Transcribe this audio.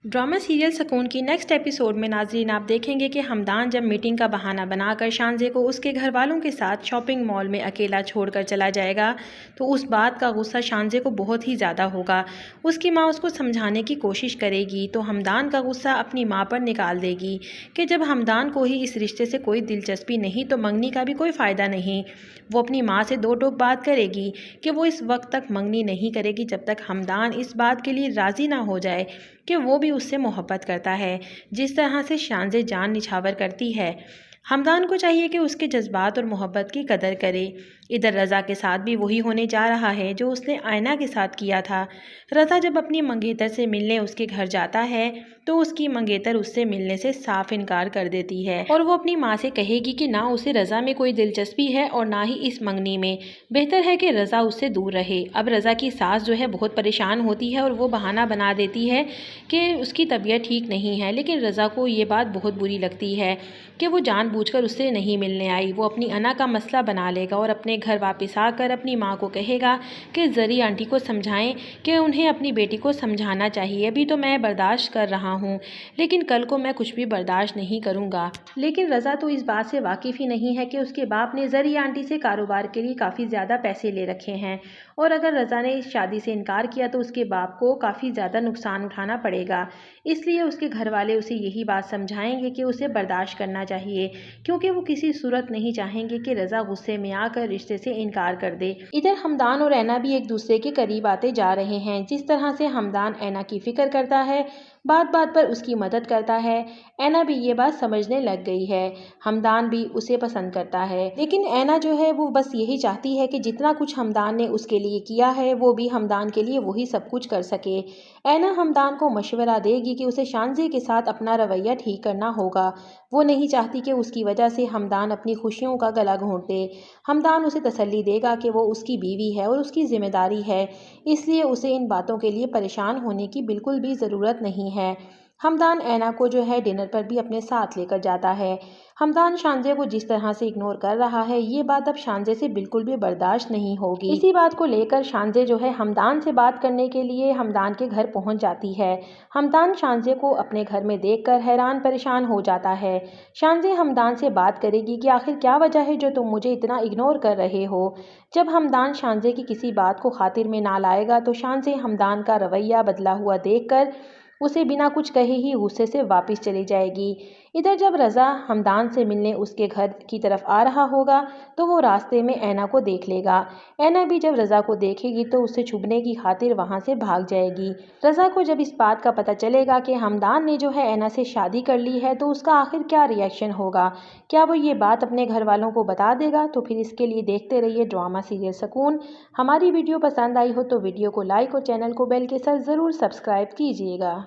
Drama serial सुकून की next episode में नाजरीन आप देखेंगे कि हमदान जब मीटिंग का बहाना बनाकर शानजे को उसके घर वालों के साथ शॉपिंग मॉल में अकेला छोड़कर चला जाएगा तो उस बात का गुस्सा शानजे को बहुत ही ज़्यादा होगा। उसकी माँ उसको समझाने की कोशिश करेगी तो हमदान का गुस्सा अपनी माँ पर निकाल देगी कि जब हमदान को ही इस रिश्ते से कोई दिलचस्पी नहीं तो मंगनी का भी कोई फ़ायदा नहीं। वो अपनी माँ से दो टोक बात करेगी कि वो इस वक्त तक मंगनी नहीं करेगी जब तक हमदान इस बात के लिए राज़ी ना हो जाए कि वो भी उससे मोहब्बत करता है जिस तरह से शानजे जान निछावर करती है। हमदान को चाहिए कि उसके जज्बात और मोहब्बत की कदर करे। इधर रज़ा के साथ भी वही होने जा रहा है जो उसने आयना के साथ किया था। रज़ा जब अपनी मंगेतर से मिलने उसके घर जाता है तो उसकी मंगेतर उससे मिलने से साफ इनकार कर देती है और वो अपनी माँ से कहेगी कि ना उसे रज़ा में कोई दिलचस्पी है और ना ही इस मंगनी में, बेहतर है कि रज़ा उससे दूर रहे। अब रज़ा की सास जो है बहुत परेशान होती है और वो बहाना बना देती है कि उसकी तबीयत ठीक नहीं है, लेकिन रज़ा को ये बात बहुत बुरी लगती है कि वो जानबूझकर उससे नहीं मिलने आई। वो अपनी अना का मसला बना लेगा और अपने घर वापस आकर अपनी माँ को कहेगा कि ज़री आंटी को समझाएं कि उन्हें अपनी बेटी को समझाना चाहिए। अभी तो मैं बर्दाश्त कर रहा हूँ लेकिन कल को मैं कुछ भी बर्दाश्त नहीं करूँगा। लेकिन रज़ा तो इस बात से वाकिफ़ ही नहीं है कि उसके बाप ने ज़री आंटी से कारोबार के लिए काफ़ी ज़्यादा पैसे ले रखे हैं और अगर रज़ा ने इस शादी से इनकार किया तो उसके बाप को काफ़ी ज़्यादा नुकसान उठाना पड़ेगा। इसलिए उसके घर वाले उसे यही बात समझाएंगे कि उसे बर्दाश्त करना चाहिए क्योंकि वो किसी सूरत नहीं चाहेंगे कि रज़ा गुस्से में आकर रिश्ते से इनकार कर दे। इधर हमदान और ऐना भी एक दूसरे के करीब आते जा रहे हैं। जिस तरह से हमदान ऐना की फिक्र करता है, बात बात पर उसकी मदद करता है, ऐना भी ये बात समझने लग गई है। हमदान भी उसे पसंद करता है लेकिन ऐना जो है वो बस यही चाहती है कि जितना कुछ हमदान ने उसके लिए किया है वो भी हमदान के लिए वही सब कुछ कर सके। ऐना हमदान को मशवरा देगी कि उसे शानजे के साथ अपना रवैया ठीक करना होगा। वो नहीं चाहती कि उसकी वजह से हमदान अपनी खुशियों का गला घोंट दे। हमदान उसे तसल्ली देगा कि वो उसकी बीवी है और उसकी जिम्मेदारी है, इसलिए उसे इन बातों के लिए परेशान होने की बिल्कुल भी ज़रूरत नहीं है। हमदान ऐना को जो है डिनर पर भी अपने साथ लेकर जाता है। हमदान शानजे को जिस तरह से इग्नोर कर रहा है ये बात अब शानजे से बिल्कुल भी बर्दाश्त नहीं होगी। इसी बात को लेकर शानजे जो है हमदान से बात करने के लिए हमदान के घर पहुंच जाती है। हमदान शानजे को अपने घर में देखकर हैरान परेशान हो जाता है। शानजे हमदान से बात करेगी कि आखिर क्या वजह है जो तुम मुझे इतना इग्नोर कर रहे हो। जब हमदान शानजे की किसी बात को खातिर में ना लाएगा तो शानजे हमदान का रवैया बदला हुआ देखकर उसे बिना कुछ कहे ही गुस्से से वापस चली जाएगी। इधर जब रज़ा हमदान से मिलने उसके घर की तरफ आ रहा होगा तो वो रास्ते में ऐना को देख लेगा। ऐना भी जब रज़ा को देखेगी तो उससे छुपने की खातिर वहाँ से भाग जाएगी। रज़ा को जब इस बात का पता चलेगा कि हमदान ने जो है ऐना से शादी कर ली है तो उसका आखिर क्या रिएक्शन होगा, क्या वो ये बात अपने घर वालों को बता देगा? तो फिर इसके लिए देखते रहिए ड्रामा सीरियल सुकून। हमारी वीडियो पसंद आई हो तो वीडियो को लाइक और चैनल को बेल के साथ ज़रूर सब्सक्राइब कीजिएगा।